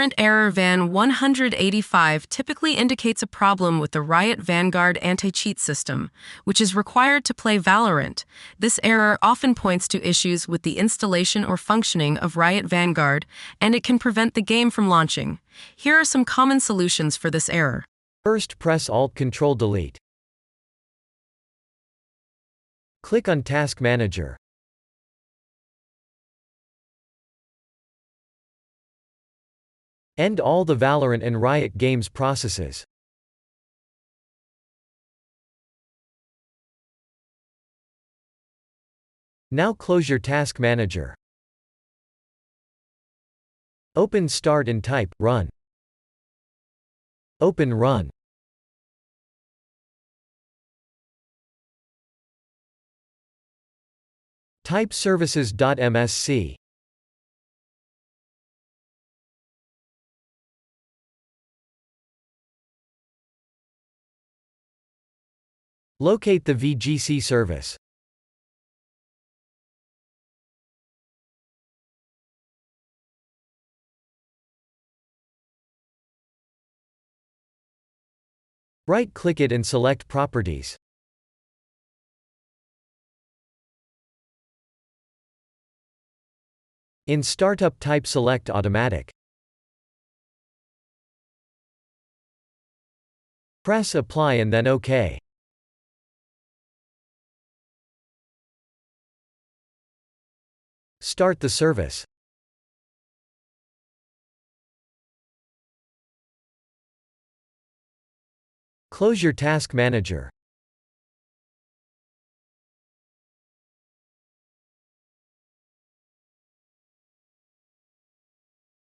Valorant error VAN 185 typically indicates a problem with the Riot Vanguard anti-cheat system, which is required to play Valorant. This error often points to issues with the installation or functioning of Riot Vanguard, and it can prevent the game from launching. Here are some common solutions for this error. First, press Alt-Control-Delete. Click on Task Manager. End all the Valorant and Riot Games processes. Now close your Task Manager. Open Start and type Run. Open Run. Type services.msc. Locate the VGC service. Right-click it and select Properties. In Startup type select Automatic. Press Apply and then OK. Start the service. Close your Task Manager.